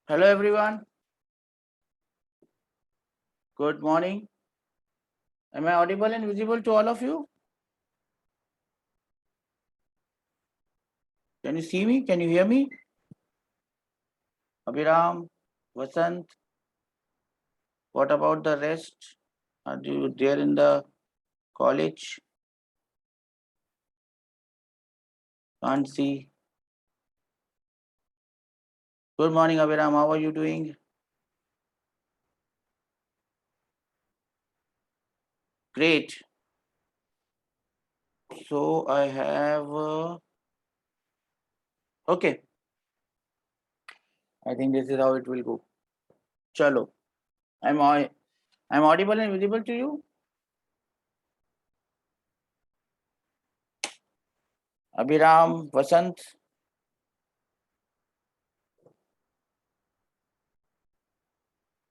Hello everyone. Good morning. Am I audible and visible to all of you? Can you see me? Can you hear me? Abhiram, Vasant, what about the rest? Are you there in the college? Can't see. Good morning, Abhiram. How are you doing? Great. So I have. Okay. I think this is how it will go. Chalo. I'm audible and visible to you. Abhiram, Vasant.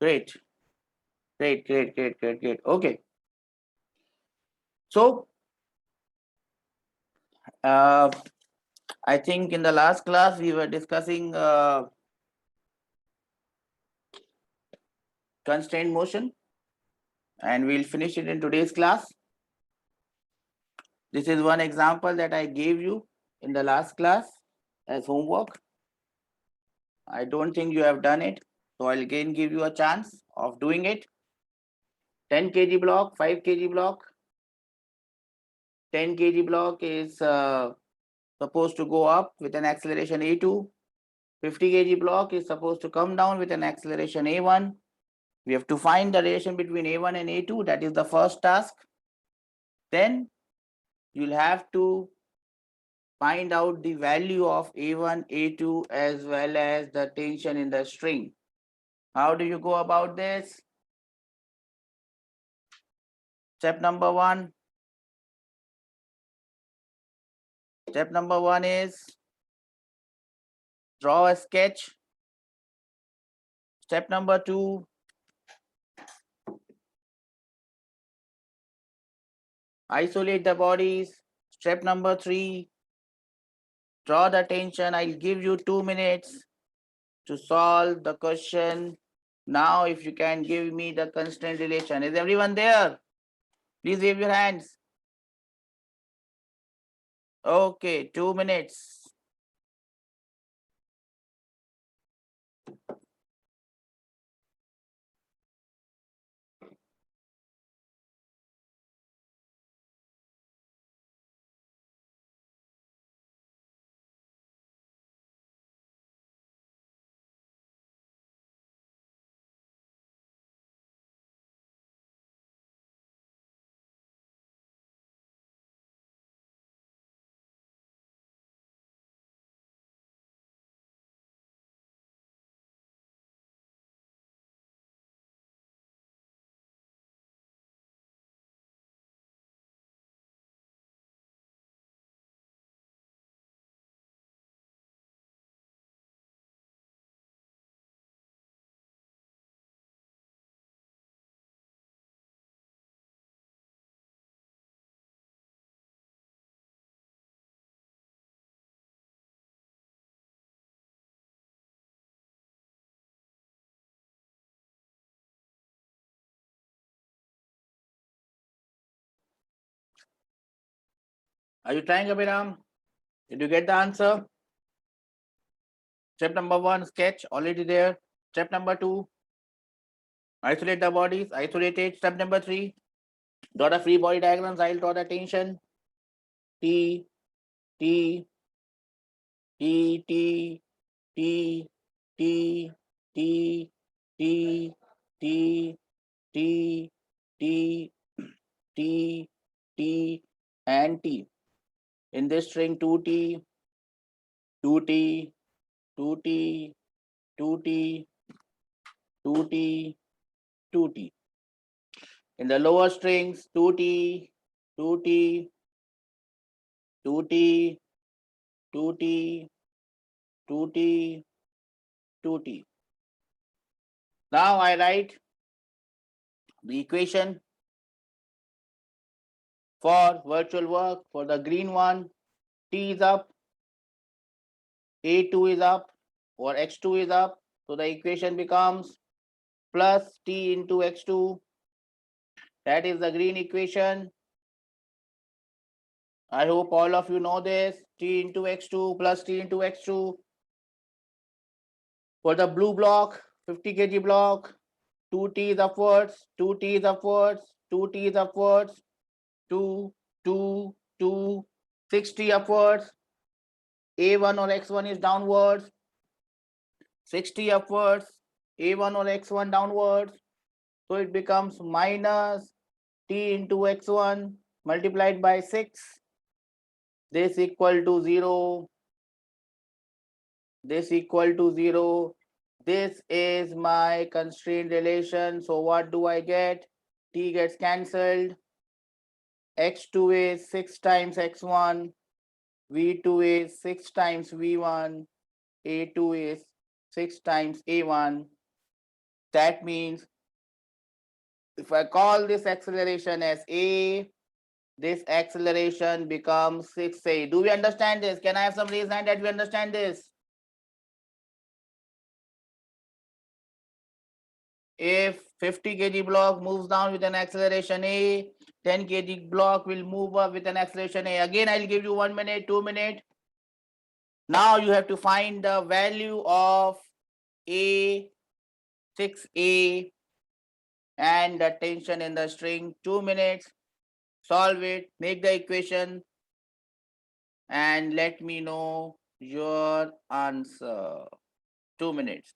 Great. Great. Okay. So uh, I think in the last class we were discussing constraint motion, and we'll finish it in today's class. This is one example that I gave you in the last class as homework. I don't think you have done it, so I'll again give you a chance of doing it. 10 kg block, 5 kg block. 10 kg block is supposed to go up with an acceleration a2. 50 kg block is supposed to come down with an acceleration a1. We have to find the relation between a1 and a2. That is the first task. Then you'll have to find out the value of A1, A2 as well as the tension in the string. How do you go about this? Step number one. Step number one is draw a sketch. Step number two, isolate the bodies. Step number three, draw the tension. I'll give you 2 minutes to solve the question. Now, if you can give me the constraint relation. Is everyone there? Please wave your hands. Okay, 2 minutes. Are you trying, Abhiram? Did you get the answer? Step number one, sketch, already there. Step number two, isolate the bodies, isolated. Step number three, draw the free body diagrams. I'll draw the tension. T, T, T, T, T, T, T, T, T, T, T, T, T, and T. In this string, 2T, 2T, 2T, 2T, 2T, 2T. In the lower strings, 2T, 2T, 2T, 2T, 2T, 2T. Now I write the equation for virtual work. For the green one, T is up, A2 is up, or X2 is up, So the equation becomes plus T into x2. That is the green equation. I hope all of you know this. T into x2 plus T into x2. For the blue block, 50 kg block, 2T is upwards, 2T is upwards, 2T is upwards, 2, 2, 2, 60 upwards. A1 or x1 is downwards, 60 upwards, A1 or x1 downwards. So it becomes minus T into x1 multiplied by 6. This equal to 0. This equal to 0. This is my constraint relation. So what do I get? T gets cancelled. X2 is 6 times x1. V2 is 6 times V1. A2 is 6 times A1. That means if I call this acceleration as A, this acceleration becomes 6A. Do we understand this? Can I have some raised hand that we understand this? If 50 kg block moves down with an acceleration A, 10 kg block will move up with an acceleration A. Again, I'll give you 1 minute, 2 minutes. Now you have to find the value of A, 6A, and the tension in the string. 2 minutes. Solve it, make the equation, and let me know your answer. 2 minutes.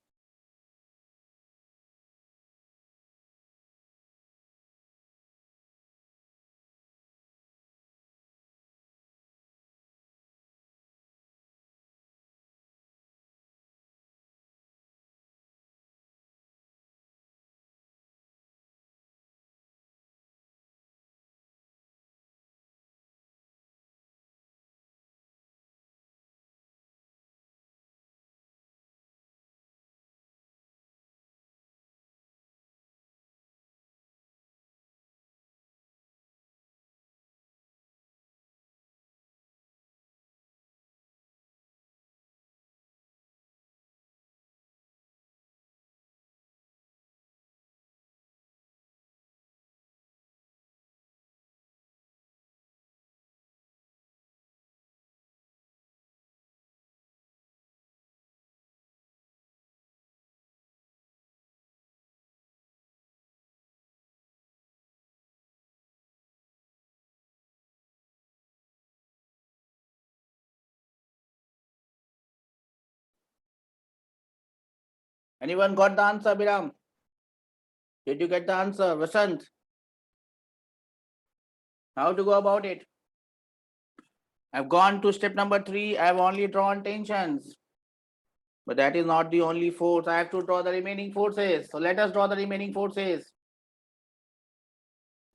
Anyone got the answer, Biram? Did you get the answer, Vasant? How to go about it? I've gone to step number 3. I've only drawn tensions. But that is not the only force. I have to draw the remaining forces. So let us draw the remaining forces.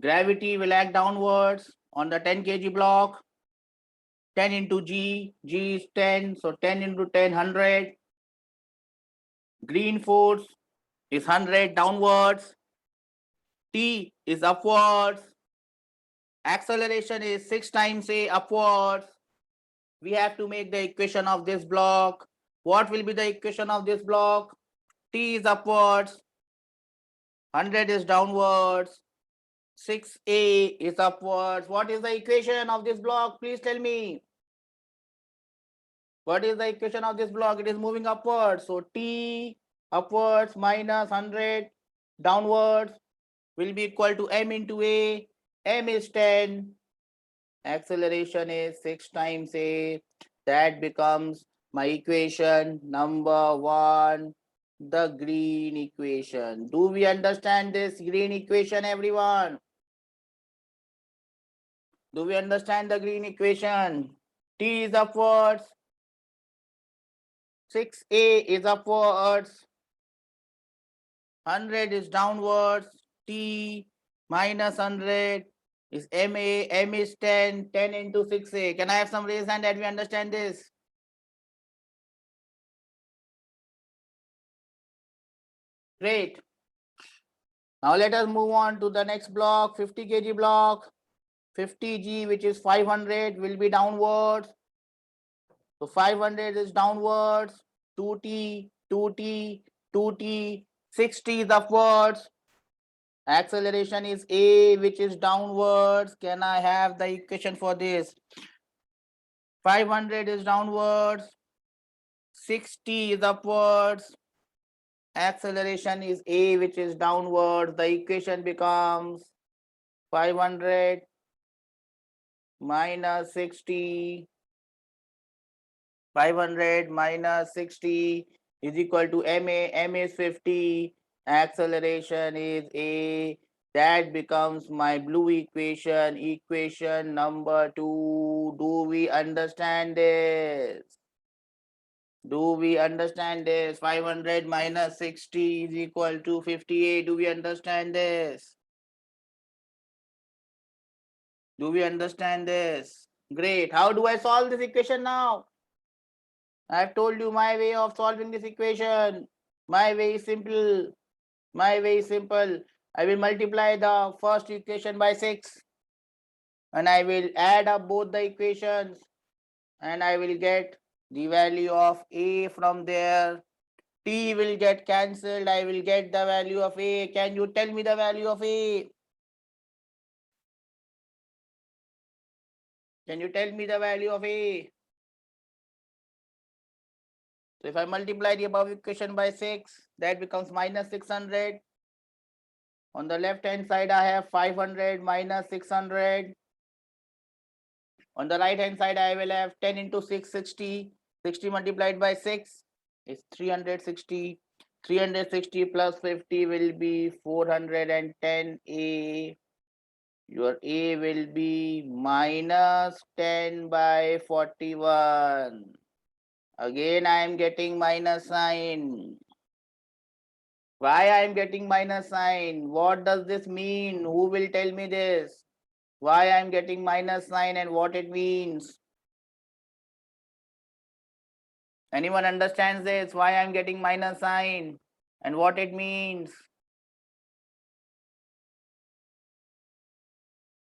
Gravity will act downwards on the 10 kg block. 10 into G. G is 10. So 10 into 10, 100. Green force is 100 downwards. T is upwards. Acceleration is 6 times A upwards. We have to make the equation of this block. What will be the equation of this block? T is upwards. 100 is downwards. 6A is upwards. What is the equation of this block? Please tell me. What is the equation of this block? It is moving upwards. So T upwards minus 100 downwards will be equal to M into A. M is 10. Acceleration is 6 times A. That becomes my equation number 1, the green equation. Do we understand this green equation, everyone? Do we understand the green equation? T is upwards. 6A is upwards. 100 is downwards. T minus 100 is MA. M is 10. 10 into 6A. Can I have some raise hand that we understand this? Great. Now let us move on to the next block, 50 kg block. 50G, which is 500, will be downwards. So 500 is downwards. 2T, 2T, 2t, 6t is upwards. Acceleration is a, which is downwards. Can I have the equation for this? 500 is downwards. 60 is upwards. Acceleration is a, which is downwards. The equation becomes 500 minus 60. 500 minus 60 is equal to ma. Ma is 50. Acceleration is a. That becomes my blue equation. Equation number 2. Do we understand this? Do we understand this? 500 minus 60 is equal to 58. Do we understand this? Do we understand this? Great. How do I solve this equation now? I've told you my way of solving this equation. My way is simple. My way is simple. I will multiply the first equation by 6 and I will add up both the equations and I will get the value of a from there. T will get cancelled. I will get the value of a. Can you tell me the value of a? Can you tell me the value of a? So if I multiply the above equation by 6, that becomes minus 600. On the left hand side, I have 500 minus 600. On the right hand side, I will have 10 into 6, 60. 60 multiplied by 6 is 360. 360 plus 50 will be 410 a. Your a will be minus 10 by 41. Again, I am getting minus sign. Why I am getting minus sign? What does this mean? Who will tell me this? Why I am getting minus sign and what it means? Anyone understands this? Why I am getting minus sign and what it means?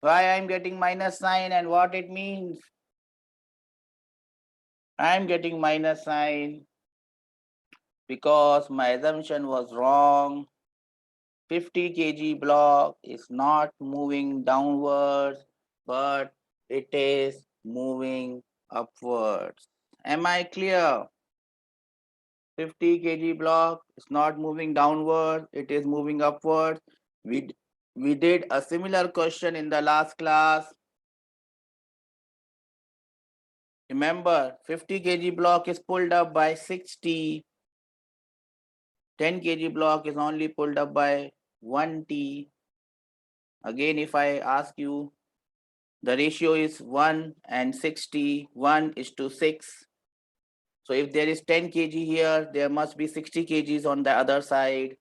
Why I am getting minus sign and what it means? I am getting minus sign because my assumption was wrong. 50 kg block is not moving downwards, but it is moving upwards. Am I clear? 50 kg block is not moving downward, it is moving upwards. We did a similar question in the last class. Remember, 50 kg block is pulled up by 60. 10 kg block is only pulled up by 1t. Again, if I ask you, the ratio is 1 and 60, 1 is to 6. So if there is 10 kg here, there must be 60 kgs on the other side.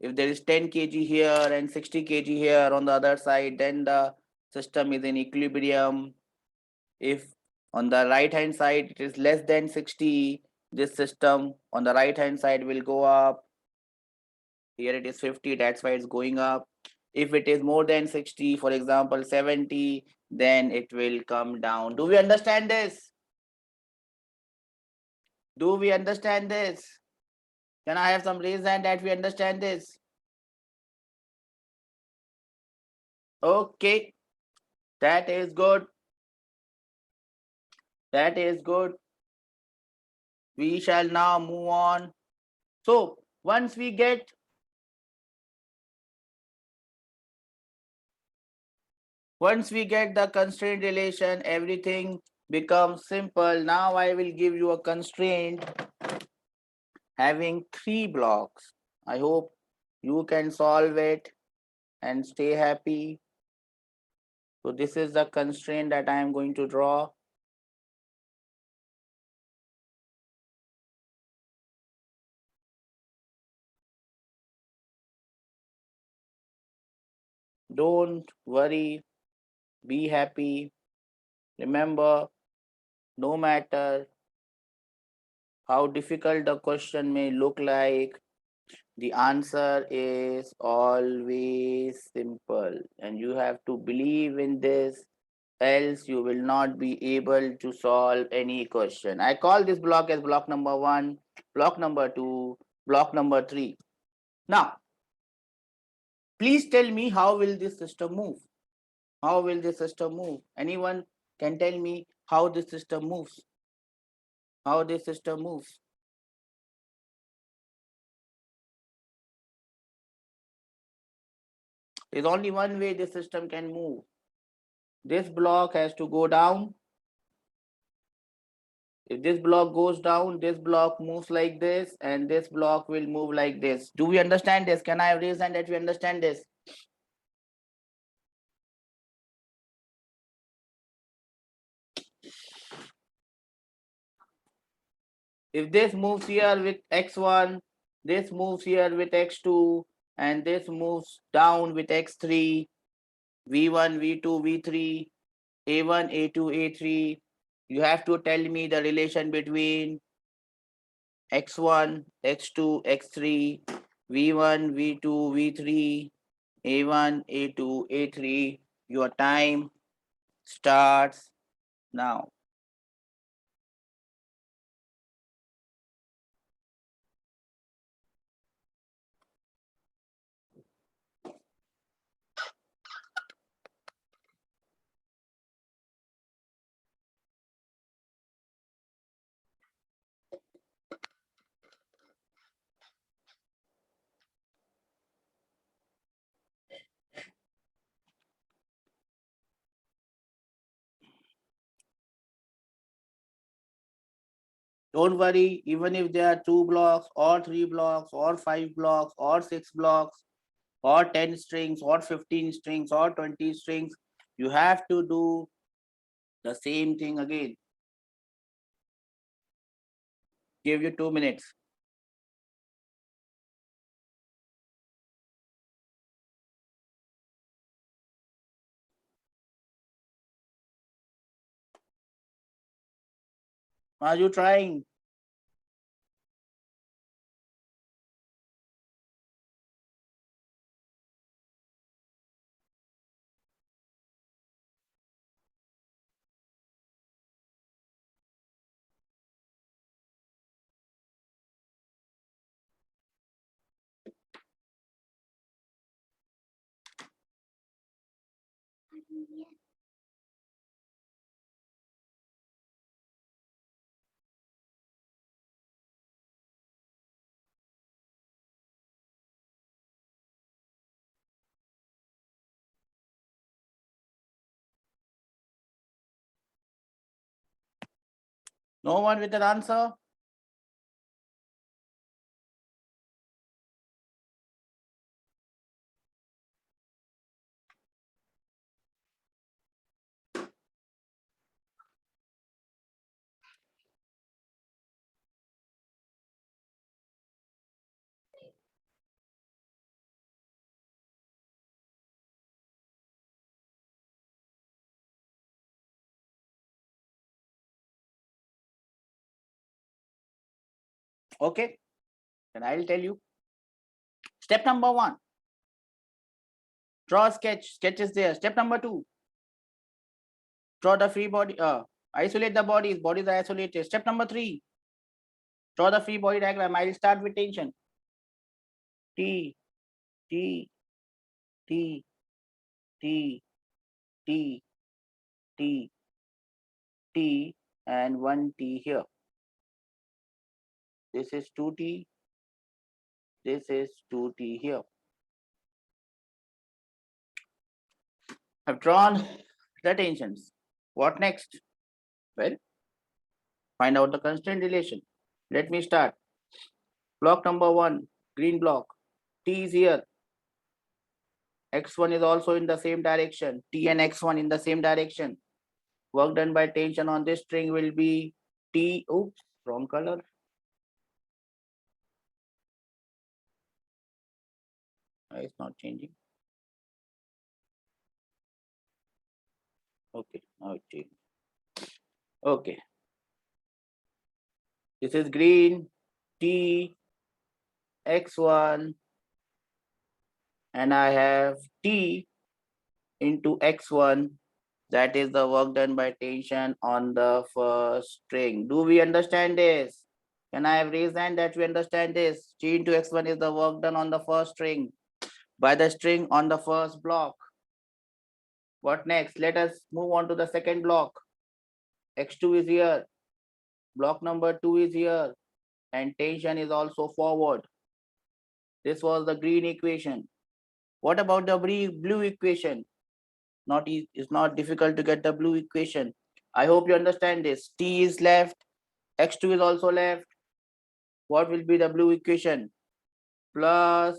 If there is 10 kg here and 60 kg here on the other side, then the system is in equilibrium. If on the right hand side it is less than 60, this system on the right hand side will go up. Here it is 50, that's why it's going up. If it is more than 60, for example 70, then it will come down. Do we understand this? Do we understand this? Can I have some raise hand that we understand this? Okay, that is good. That is good. We shall now move on. So once we get the constraint relation, everything becomes simple. Now I will give you a constraint having 3 blocks. I hope you can solve it and stay happy. So this is the constraint that I am going to draw. Don't worry, be happy. Remember, no matter how difficult the question may look like, the answer is always simple. And you have to believe in this else you will not be able to solve any question. I call this block as block number 1, block number 2, block number 3. Now, please tell me, how will this system move? How will this system move? Anyone can tell me how this system moves? How this system moves? There's only one way this system can move. This block has to go down. If this block goes down, this block moves like this, and this block will move like this. Do we understand this? Can I have raised hand that we understand this? If this moves here with x1, this moves here with x2, and this moves down with x3, v1, v2, v3, a1, a2, a3, you have to tell me the relation between x1, x2, x3, v1, v2, v3, a1, a2, a3. Your time starts now. Don't worry, even if there are 2 blocks or 3 blocks or 5 blocks or 6 blocks or 10 strings or 15 strings or 20 strings, you have to do the same thing again. Give you 2 minutes. Are you trying? No one with an answer? Okay, then I'll tell you. Step number 1, draw a sketch. Sketch is there. Step number 2, draw the free body. Isolate the bodies. Bodies are isolated. Step number 3, draw the free body diagram. I'll start with tension. T, T, T, T, T, T, T, and 1 T here. This is 2T. This is 2T here. I've drawn the tensions. What next? Well, find out the constraint relation. Let me start. Block number 1, green block. T is here. X1 is also in the same direction. T and X1 in the same direction. Work done by tension on this string will be T. Oops, wrong color. It's not changing. Okay, now it changed. Okay. This is green, T, X1, and I have T into X1 That is the work done by tension on the first string. Do we understand this? Can I have raised hand that we understand this? G into x1 is the work done on the first string by the string on the first block. What next? Let us move on to the second block. X2 is here. Block number 2 is here. And tension is also forward. This was the green equation. What about the blue equation? It's not difficult to get the blue equation. I hope you understand this. T is left. X2 is also left. What will be the blue equation? Plus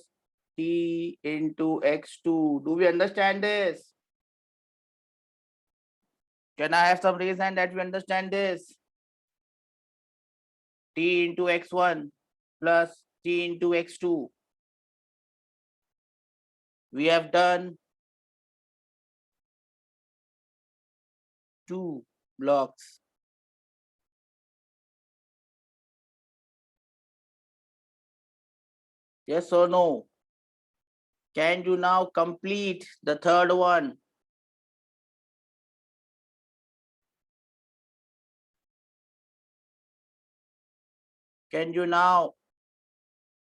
T into X2. Do we understand this? Can I have some reason that we understand this? T into X1 plus T into X2. We have done 2 blocks. Yes or no? Can you now complete the third one? Can you now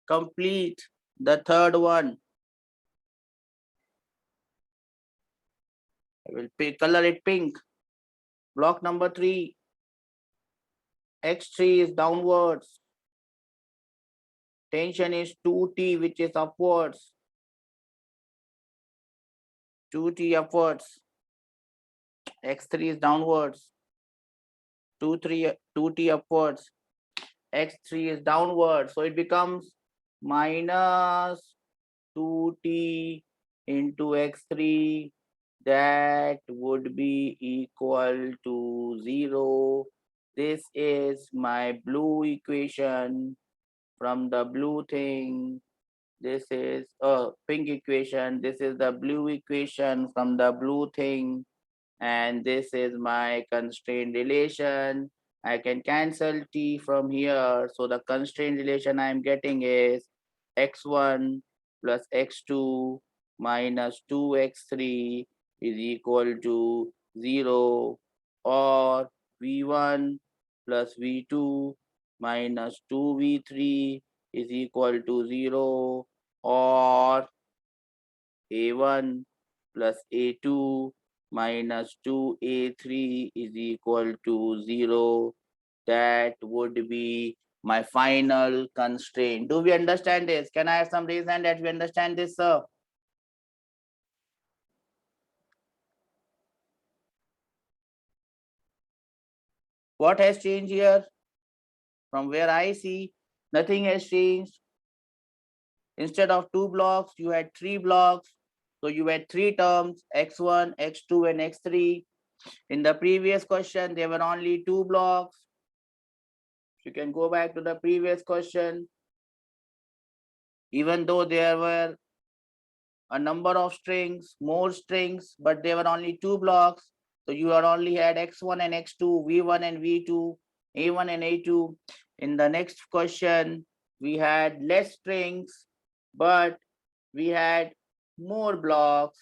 complete the third one? I will color it pink. Block number 3. X3 is downwards. Tension is 2T, which is upwards. 2T upwards. X3 is downwards. 2T upwards. X3 is downwards. So it becomes minus 2T into X3. That would be equal to 0. This is my blue equation from the blue thing. This is a pink equation. This is the blue equation from the blue thing. And this is my constraint relation. I can cancel T from here. So the constraint relation I'm getting is x1 plus x2 minus 2x3 is equal to 0, or v1 plus v2 minus 2v3 is equal to 0, or a1 plus a2 minus 2a3 is equal to 0. That would be my final constraint. Do we understand this? Can I have some reason that we understand this, sir? What has changed here? From where I see, nothing has changed. Instead of 2 blocks, you had 3 blocks. So you had 3 terms, x1, x2, and x3. In the previous question, there were only 2 blocks. You can go back to the previous question. Even though there were a number of strings, more strings, but there were only 2 blocks. So you only had x1 and x2, v1 and v2, a1 and a2. In the next question, we had less strings, but we had more blocks,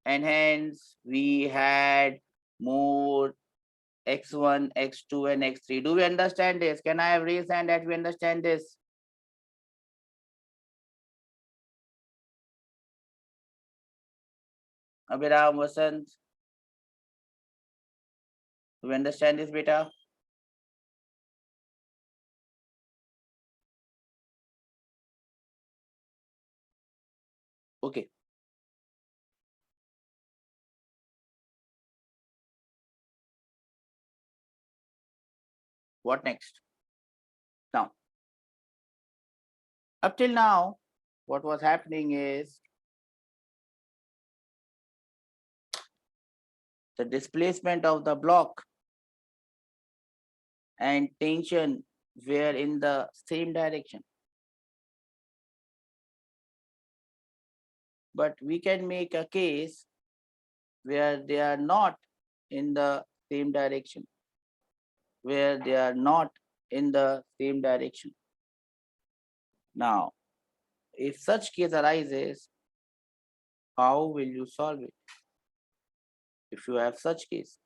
and hence we had more x1, x2, and x3. Do we understand this? Can I have raised hand that we understand this? Abhiram, Vasant, do we understand this, beta? Okay. What next? Now, up till now, what was happening is the displacement of the block and tension were in the same direction. But we can make a case where they are not in the same direction. Where they are not in the same direction. Now, if such case arises, how will you solve it? if you have such case.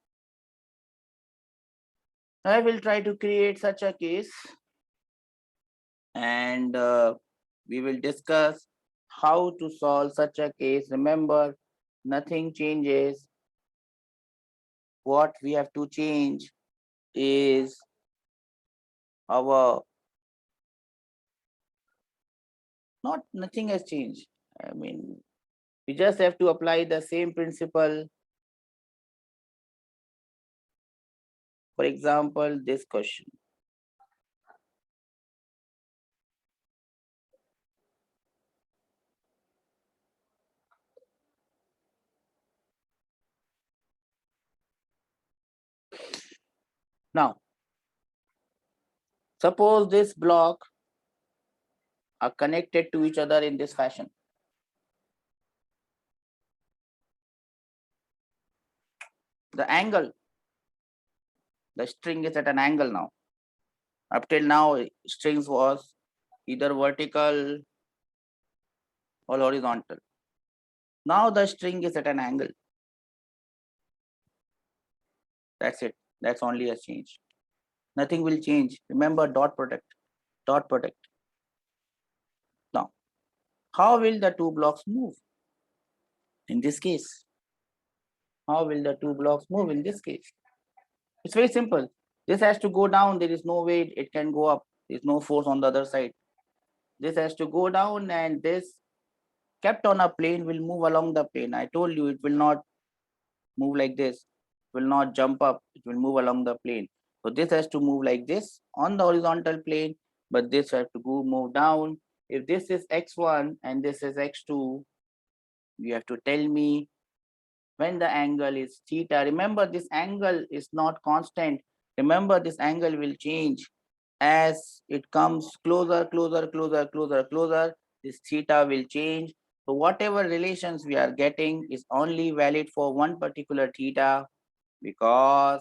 I will try to create such a case, and we will discuss how to solve such a case. Remember, nothing changes. What we have to change is our, nothing has changed. I mean, we just have to apply the same principle. For example, this question. Now, suppose this block are connected to each other in this fashion. The angle, the string is at an angle now. Up till now, strings was either vertical or horizontal. Now the string is at an angle. That's it. That's only a change. Nothing will change. Remember, dot product, dot product. Now, how will the two blocks move in this case? How will the two blocks move in this case? It's very simple. This has to go down. There is no way it can go up. There's no force on the other side. This has to go down, and this kept on a plane will move along the plane. I told you it will not move like this. It will not jump up. It will move along the plane. So this has to move like this on the horizontal plane, but this has to go move down. If this is x1 and this is x2, you have to tell me when the angle is theta. Remember, this angle is not constant. Remember, this angle will change as it comes closer, closer, closer, closer, closer. This theta will change. So whatever relations we are getting is only valid for one particular theta, because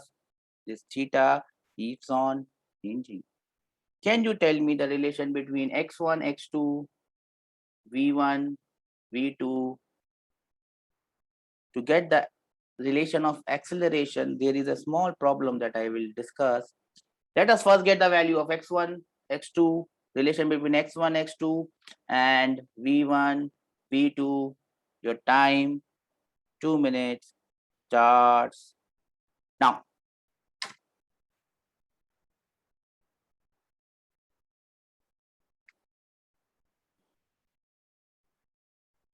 this theta keeps on changing. Can you tell me the relation between x1, x2, v1, v2? To get the relation of acceleration, there is a small problem that I will discuss. Let us first get the value of x1, x2, relation between x1, x2, and v1, v2. Your time, 2 minutes, starts now.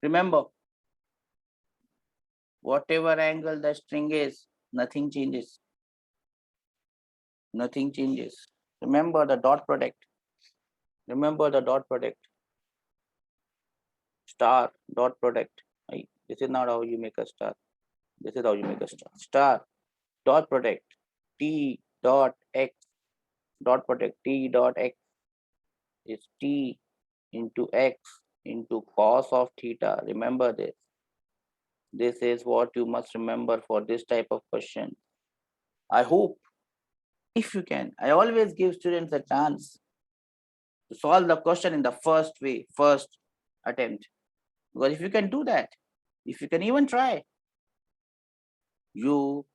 Remember, whatever angle the string is, nothing changes. Nothing changes. Remember the dot product. Remember the dot product. Star, dot product. This is not how you make a star. This is how you make a star. Star, dot product, t dot x, dot product t dot x is t into x into cos of theta. Remember this. This is what you must remember for this type of question. I hope, if you can, I always give students a chance to solve the question in the first way, first attempt. Because if you can do that, if you can even try, you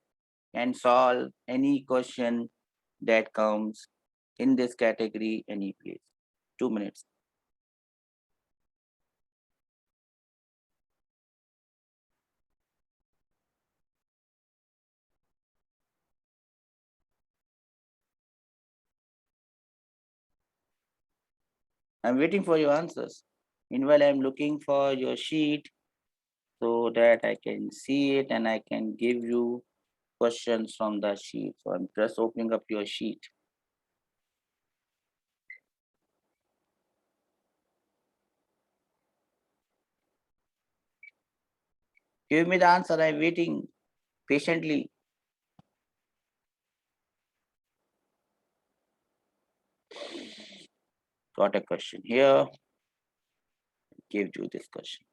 can solve any question that comes in this category any place. 2 minutes. I'm waiting for your answers. Meanwhile, I'm looking for your sheet so that I can see it and I can give you questions from the sheet. So I'm just opening up your sheet. Give me the answer. I'm waiting patiently. Got a question here. Give you this question.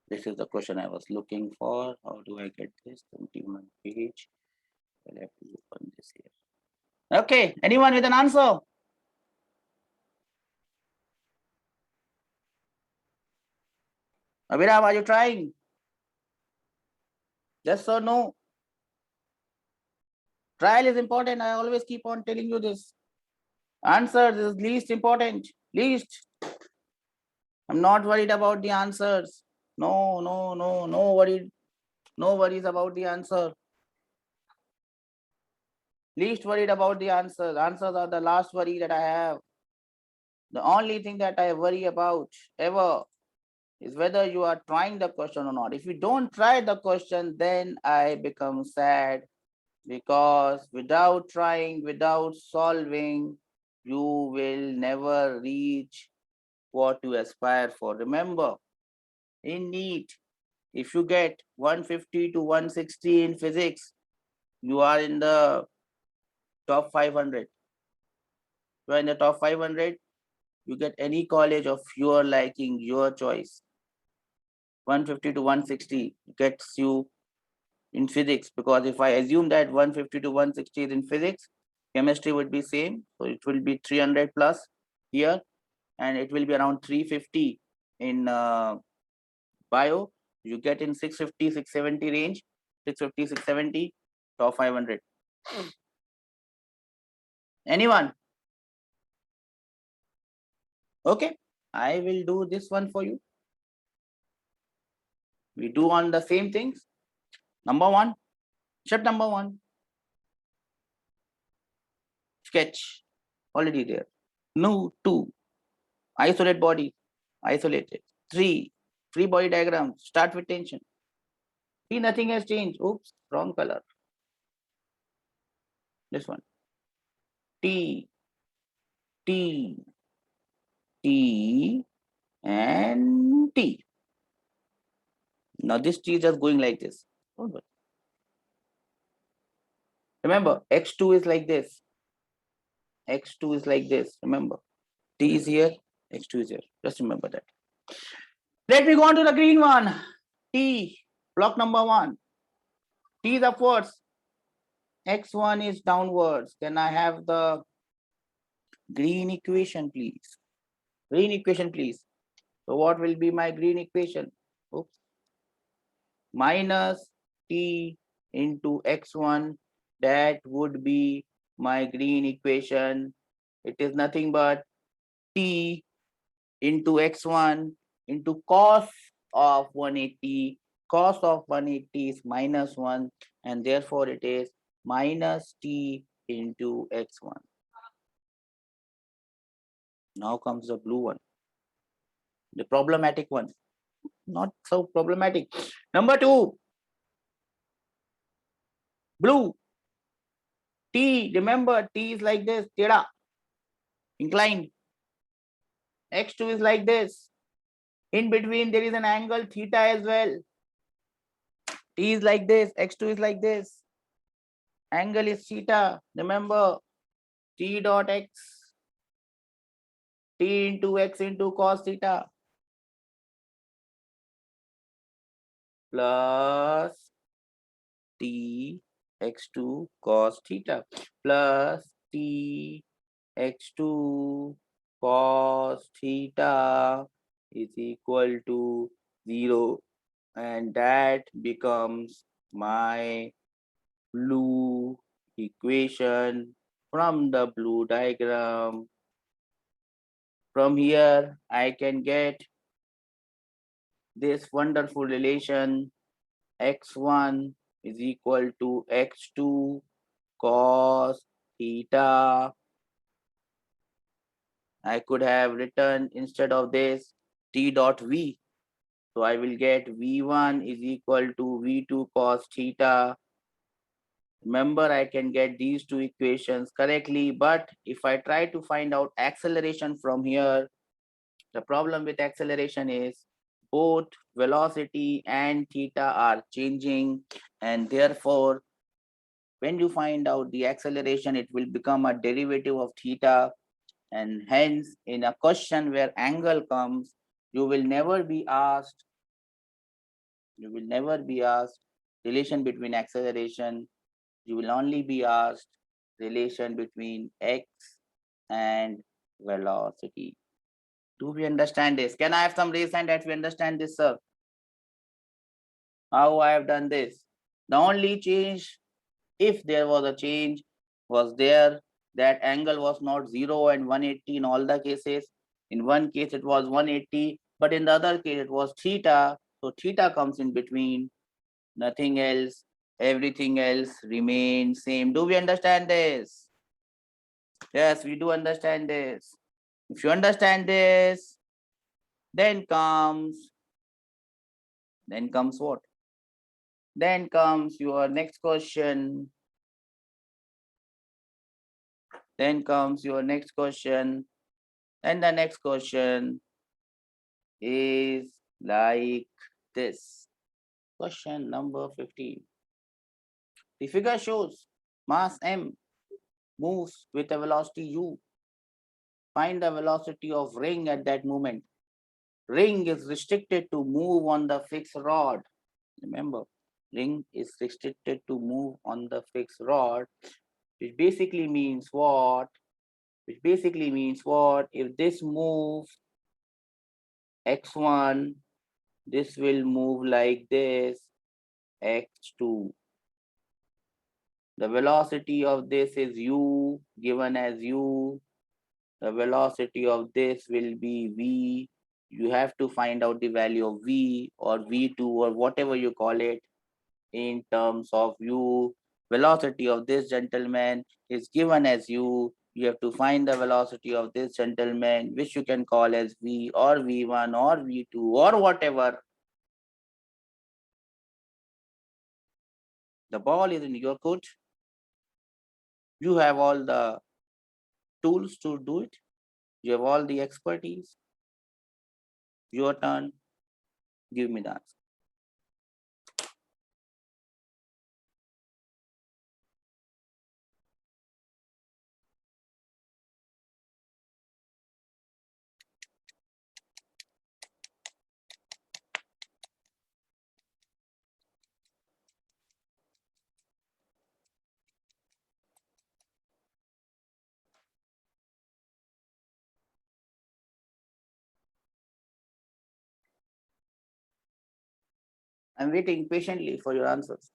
This is the question I was looking for. How do I get this? 21 page. I'll have to open this here. Okay, anyone with an answer? Abhirav, are you trying? Yes or no? Trial is important. I always keep on telling you this. Answers is least important. Least. I'm not worried about the answers. No worried. No worries about the answer. Least worried about the answers. Answers are the last worry that I have. The only thing that I worry about ever is whether you are trying the question or not. If you don't try the question, then I become sad, because without trying, without solving, you will never reach what you aspire for. Remember, in NEET, if you get 150 to 160 in physics, you are in the top 500. You are in the top 500, you get any college of your liking, your choice. 150 to 160 gets you in physics, because if I assume that 150 to 160 is in physics, chemistry would be same. So it will be 300 plus here, and it will be around 350 in bio. You get in 650, 670 range, 650, 670, top 500. Anyone? Okay, I will do this one for you. We do on the same things. Number one, step number one, sketch, already there. No, two, isolate body, isolated. Three, free body diagram, start with tension. See, nothing has changed. Oops, wrong color. This one. T, T, T, and T. Now this T is just going like this. Don't worry. Remember, X2 is like this. X2 is like this. Remember, T is here, X2 is here. Just remember that. Let me go on to the green one. T, block number one. T is upwards. X1 is downwards. Can I have the green equation, please? Green equation, please. So what will be my green equation? Oops. Minus T into X1. That would be my green equation. It is nothing but T into X1 into cos of 180. Cos of 180 is minus 1, and therefore it is minus T into X1. Now comes the blue one, the problematic one. Not so problematic. Number two, blue. T, remember, T is like this, theta, inclined. X2 is like this. In between, there is an angle theta as well. T is like this, X2 is like this. Angle is theta. Remember, T dot X, T into X into cos theta, plus T X2 cos theta, plus T X2 cos theta is equal to 0, and that becomes my blue equation from the blue diagram. From here, I can get this wonderful relation: x1 is equal to x2 cos theta. I could have written instead of this T dot V. So I will get V1 is equal to V2 cos theta. Remember, I can get these two equations correctly, but if I try to find out acceleration from here, the problem with acceleration is both velocity and theta are changing, and therefore, when you find out the acceleration, it will become a derivative of theta, and hence in a question where angle comes, you will never be asked relation between acceleration. You will only be asked relation between x and velocity. Do we understand this? Can I have some raise hand that we understand this, sir? How I have done this? The only change, if there was a change, was there that angle was not 0 and 180 in all the cases. In one case it was 180, but in the other case it was theta. So theta comes in between, nothing else, everything else remains same. Do we understand this? Yes, we do understand this. If you understand this, then comes what? Then comes your next question. Then comes your next question. And the next question is like this. Question number 15. The figure shows mass m moves with a velocity u. Find the velocity of ring at that moment. Ring is restricted to move on the fixed rod. Remember, ring is restricted to move on the fixed rod, which basically means what? If this moves x1, this will move like this, x2. The velocity of this is u, given as u. The velocity of this will be v. You have to find out the value of v or v2 or whatever you call it in terms of u. Velocity of this gentleman is given as u. You have to find the velocity of this gentleman, which you can call as v or v1 or v2 or whatever. The ball is in your court. You have all the tools to do it. You have all the expertise. Your turn. Give me the answer. I'm waiting patiently for your answers.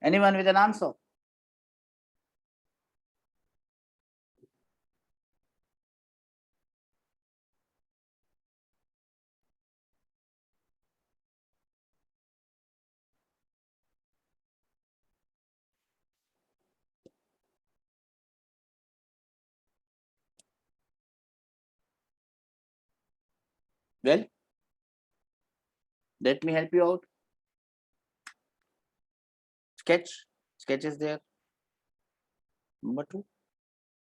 Anyone with an answer? Well, let me help you out. Sketch. Sketch is there. Number 2,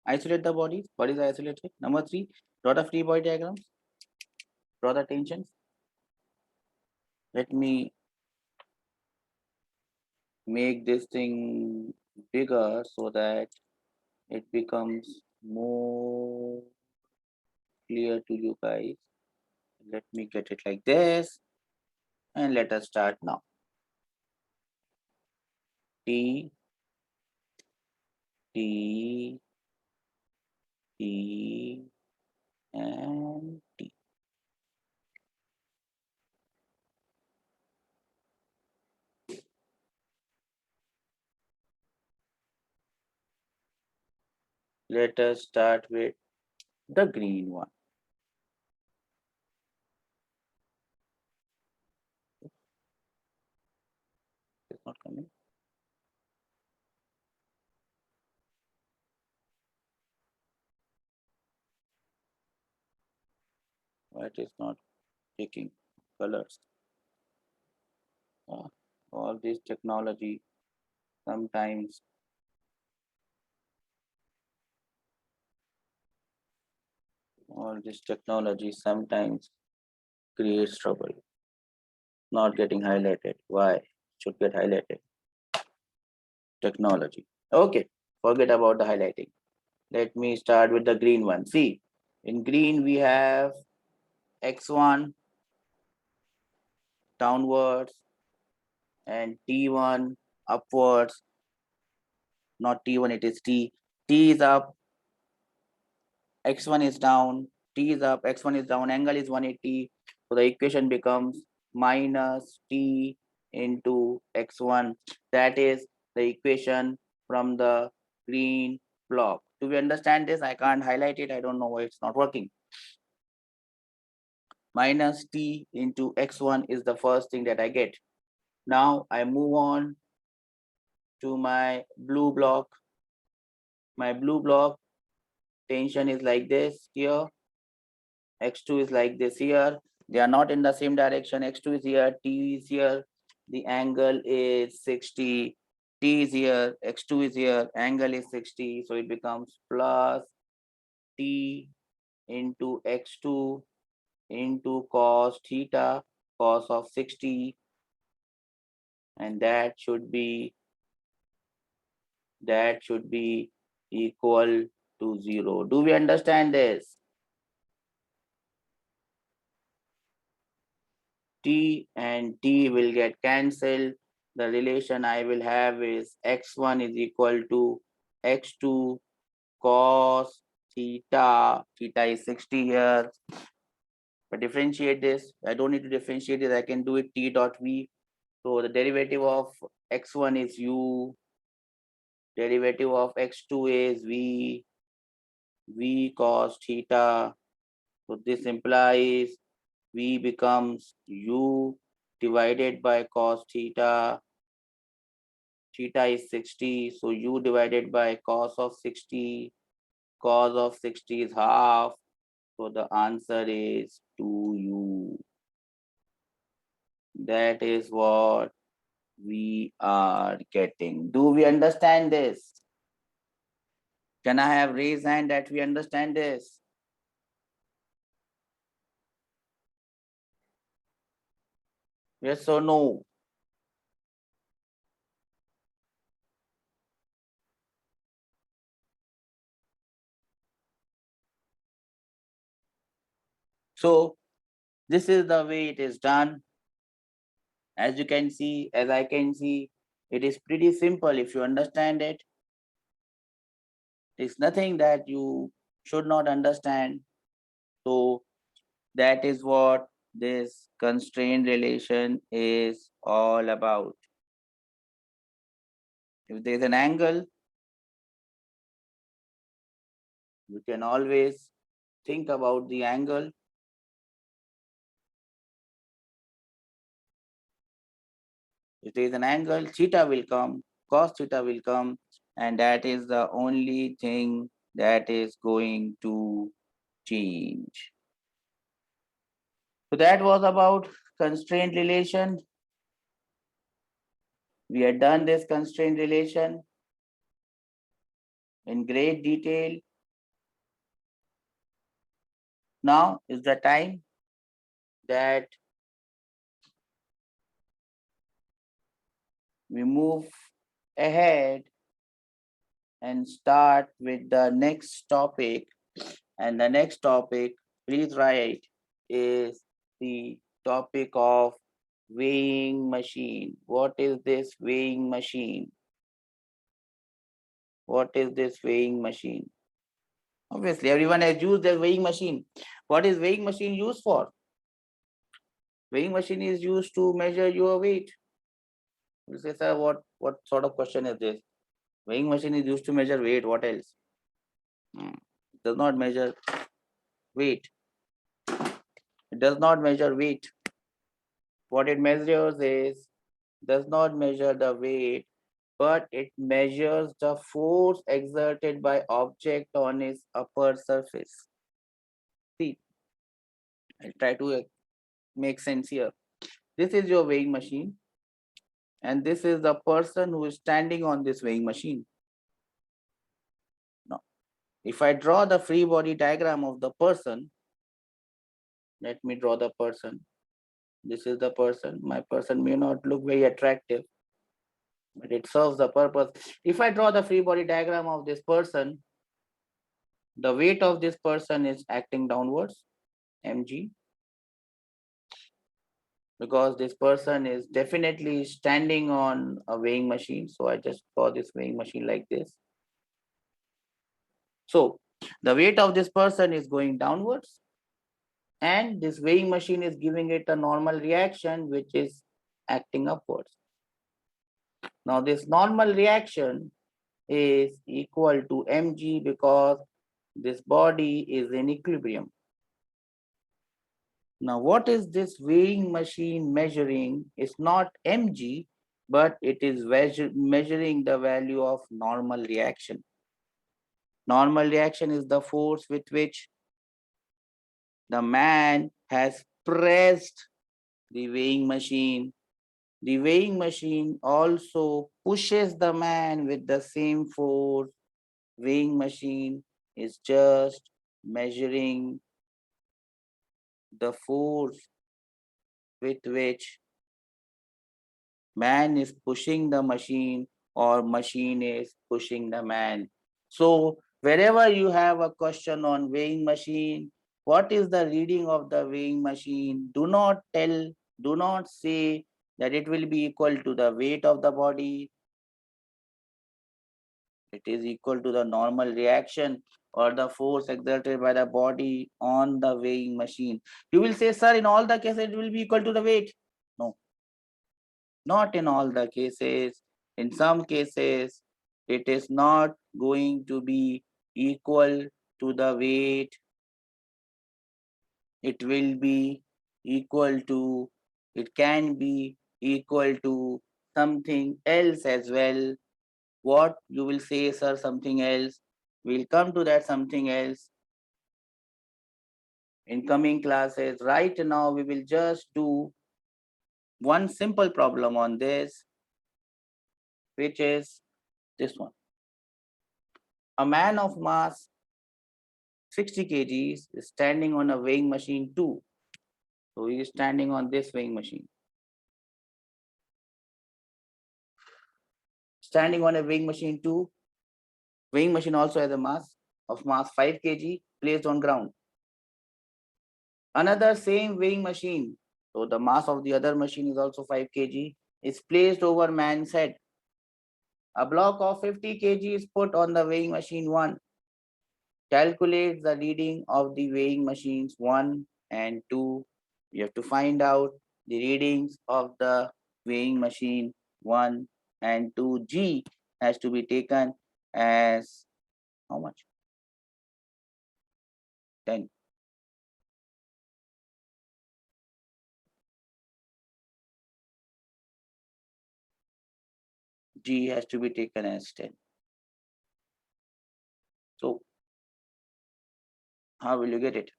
isolate the bodies. Bodies are isolated. Number 3, draw the free body diagrams. Draw the tensions. Let me make this thing bigger so that it becomes more clear to you guys. Let me get it like this. And let us start now. T, T, T, and T. Let us start with the green one. It's not coming. Why it is not taking colors? All this technology sometimes creates trouble. Not getting highlighted. Why? Should get highlighted. Technology. Okay, forget about the highlighting. Let me start with the green one. See, in green we have x1 downwards and t1 upwards. Not t1, it is t. T is up, x1 is down, t is up, x1 is down, angle is 180. So the equation becomes minus t into x1. That is the equation from the green block. Do we understand this? I can't highlight it. I don't know why it's not working. Minus t into x1 is the first thing that I get. Now I move on to my blue block. My blue block tension is like this here. X2 is like this here. They are not in the same direction. X2 is here, T is here. The angle is 60. T is here, X2 is here, angle is 60. So it becomes plus T into X2 into cos theta, cos of 60. And that should be equal to 0. Do we understand this? T and T will get cancelled. The relation I will have is x1 is equal to x2 cos theta. Theta is 60 here. But differentiate this. I don't need to differentiate this. I can do it t dot v. So the derivative of x1 is u. Derivative of x2 is v cos theta. So this implies v becomes u divided by cos theta. Theta is 60, so u divided by cos of 60. Cos of 60 is half, so the answer is 2u. That is what we are getting. Do we understand this? Can I have raised hand that we understand this? Yes or no? So this is the way it is done. As you can see, as I can see, it is pretty simple if you understand it. It's nothing that you should not understand. So that is what this constraint relation is all about. If there is an angle, you can always think about the angle. If there is an angle, theta will come, cos theta will come, and that is the only thing that is going to change. So that was about constraint relation. We had done this constraint relation in great detail. Now is the time that we move ahead and start with the next topic. And the next topic, please write, is the topic of weighing machine. What is this weighing machine? What is this weighing machine? Obviously, everyone has used their weighing machine. What is weighing machine used for? Weighing machine is used to measure your weight. You say, sir, what sort of question is this? Weighing machine is used to measure weight. What else? It does not measure weight. It does not measure weight. What it measures is, does not measure the weight, but it measures the force exerted by object on its upper surface. See, I'll try to make sense here. This is your weighing machine, and this is the person who is standing on this weighing machine. Now, if I draw the free body diagram of the person, let me draw the person. This is the person. My person may not look very attractive, but it serves the purpose. If I draw the free body diagram of this person, the weight of this person is acting downwards, mg, because this person is definitely standing on a weighing machine. So I just draw this weighing machine like this. So the weight of this person is going downwards, and this weighing machine is giving it a normal reaction, which is acting upwards. Now this normal reaction is equal to mg because this body is in equilibrium. Now what is this weighing machine measuring? It's not mg, but it is measuring the value of normal reaction. Normal reaction is the force with which the man has pressed the weighing machine. The weighing machine also pushes the man with the same force. Weighing machine is just measuring the force with which man is pushing the machine or machine is pushing the man. So wherever you have a question on weighing machine, what is the reading of the weighing machine? Do not say that it will be equal to the weight of the body. It is equal to the normal reaction or the force exerted by the body on the weighing machine. You will say, sir, in all the cases, it will be equal to the weight. No, not in all the cases. In some cases, it is not going to be equal to the weight. It will be equal to, it can be equal to something else as well. What you will say, sir, something else. We'll come to that something else in coming classes. Right now, we will just do one simple problem on this, which is this one. A man of mass 60 kgs is standing on a weighing machine 2. So he is standing on this weighing machine. Standing on a weighing machine 2, weighing machine also has a mass of mass 5 kg placed on ground. Another same weighing machine, so the mass of the other machine is also 5 kg, is placed over man's head. A block of 50 kg is put on the weighing machine 1. Calculate the reading of the weighing machines 1 and 2. You have to find out the readings of the weighing machine 1 and 2. G has to be taken as how much? 10. G has to be taken as 10. So how will you get it?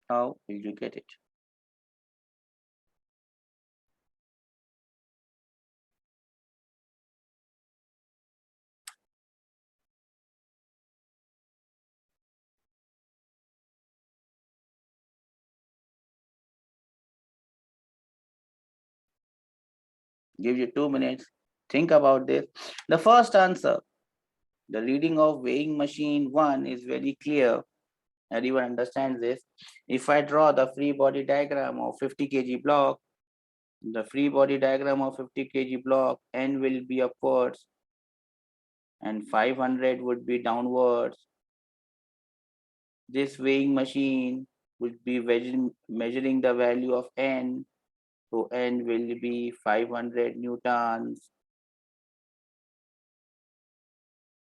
How will you get it? Give you 2 minutes. Think about this. The first answer, the reading of weighing machine 1 is very clear. Everyone understands this. If I draw the free body diagram of 50 kg block, the free body diagram of 50 kg block, N will be upwards and 500 would be downwards. This weighing machine would be measuring the value of N. So N will be 500 newtons,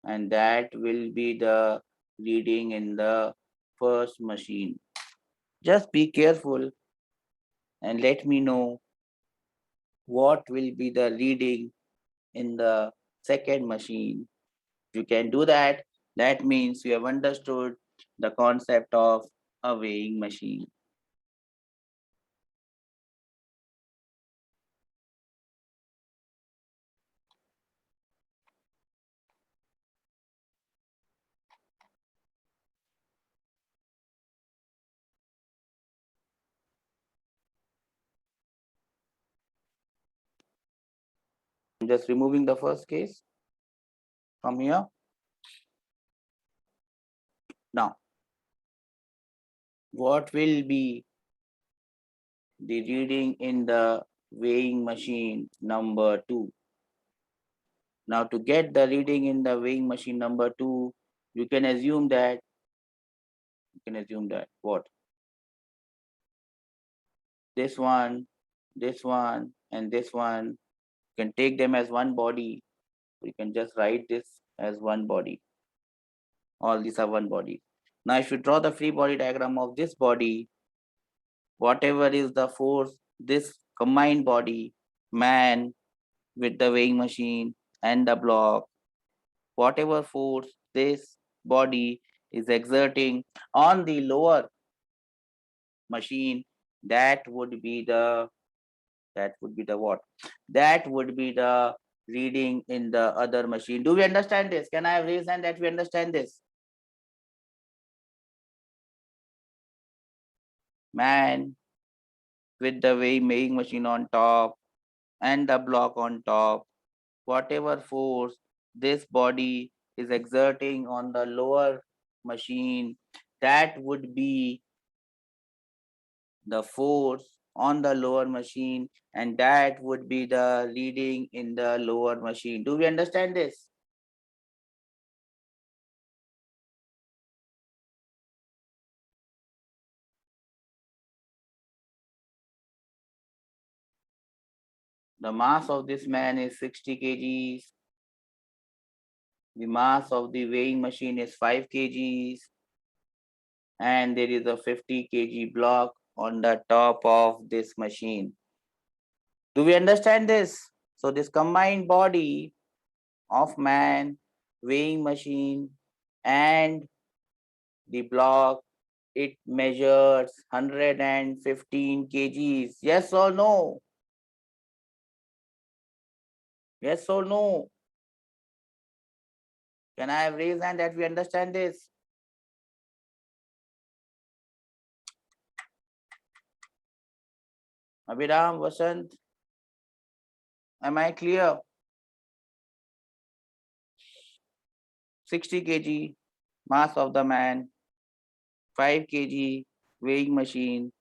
and that will be the reading in the first machine. Just be careful and let me know what will be the reading in the second machine. If you can do that, that means you have understood the concept of a weighing machine. I'm just removing the first case from here. Now, what will be the reading in the weighing machine number 2? Now, to get the reading in the weighing machine number 2, you can assume that what? This one, and this one, you can take them as one body. You can just write this as one body. All these are one body. Now, if you draw the free body diagram of this body, whatever is the force, this combined body, man with the weighing machine and the block, whatever force this body is exerting on the lower machine, that would be the what? That would be the reading in the other machine. Do we understand this? Can I have raised hand that we understand this? Man with the weighing machine on top and the block on top, whatever force this body is exerting on the lower machine, that would be the force on the lower machine, and that would be the reading in the lower machine. Do we understand this? The mass of this man is 60 kgs. The mass of the weighing machine is 5 kgs. And there is a 50 kg block on the top of this machine. Do we understand this? So this combined body of man, weighing machine, and the block, it measures 115 kgs. Yes or no? Yes or no? Can I have raised hand that we understand this? Abhiram, Vasant, am I clear? 60 kg mass of the man, 5 kg weighing machine,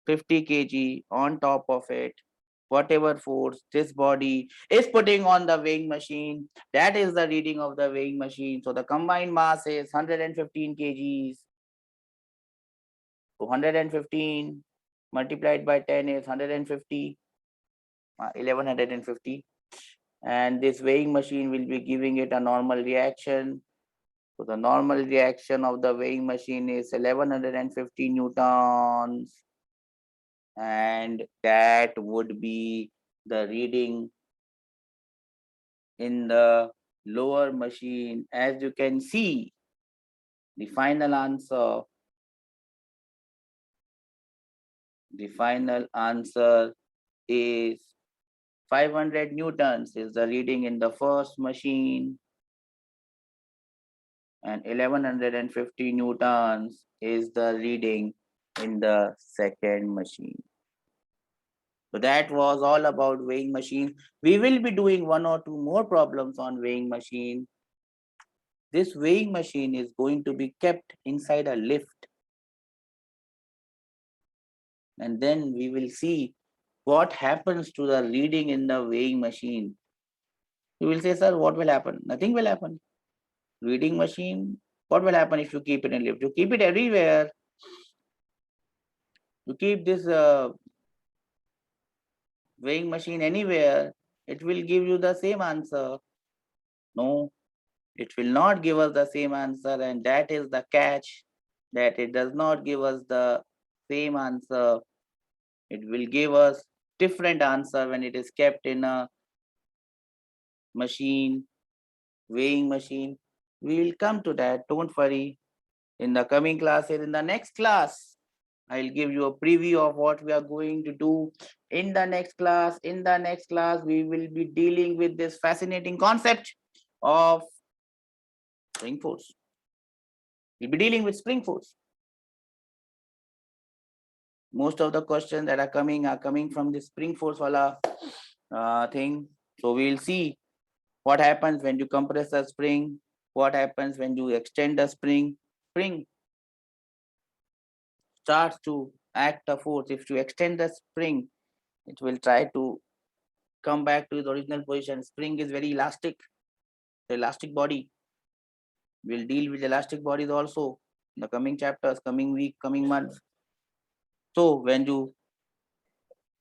50 kg on top of it. Whatever force this body is putting on the weighing machine, that is the reading of the weighing machine. So the combined mass is 115 kgs. So 115 multiplied by 10 is 150, 1150. And this weighing machine will be giving it a normal reaction. So the normal reaction of the weighing machine is 1150 newtons. And that would be the reading in the lower machine. As you can see, the final answer is 500 newtons is the reading in the first machine, and 1150 newtons is the reading in the second machine. So that was all about weighing machine. We will be doing one or two more problems on weighing machine. This weighing machine is going to be kept inside a lift. And then we will see what happens to the reading in the weighing machine. You will say, sir, what will happen? Nothing will happen. Reading machine, what will happen if you keep it in lift? You keep it everywhere. You keep this weighing machine anywhere, it will give you the same answer. No, it will not give us the same answer, and that is the catch, that it does not give us the same answer. It will give us different answer when it is kept in a machine, weighing machine. We will come to that, don't worry. In the coming classes, in the next class, I'll give you a preview of what we are going to do in the next class. In the next class, we will be dealing with this fascinating concept of spring force. We'll be dealing with spring force. Most of the questions that are coming from the spring force wala thing. So we'll see what happens when you compress a spring, what happens when you extend a spring. Spring starts to act a force. If you extend the spring, it will try to come back to its original position. Spring is very elastic, the elastic body. We'll deal with elastic bodies also in the coming chapters, coming week, coming months. So when you,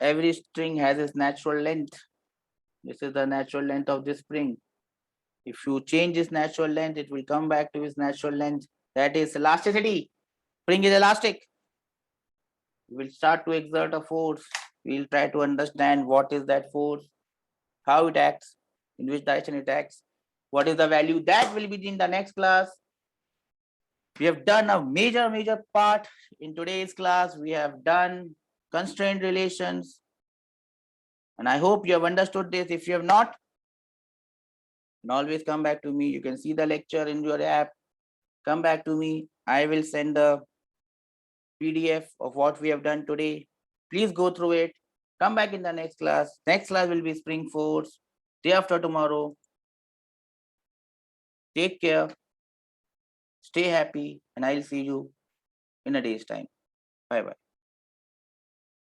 every string has its natural length. This is the natural length of this spring. If you change its natural length, it will come back to its natural length. That is elasticity. Spring is elastic. We will start to exert a force. We'll try to understand what is that force, how it acts, in which direction it acts, what is the value. That will be in the next class. We have done a major part in today's class. We have done constraint relations, and I hope you have understood this. If you have not, then always come back to me. You can see the lecture in your app. Come back to me. I will send the PDF of what we have done today. Please go through it. Come back in the next class. Next class will be spring force. Day after tomorrow. Take care. Stay happy, and I'll see you in a day's time. Bye bye.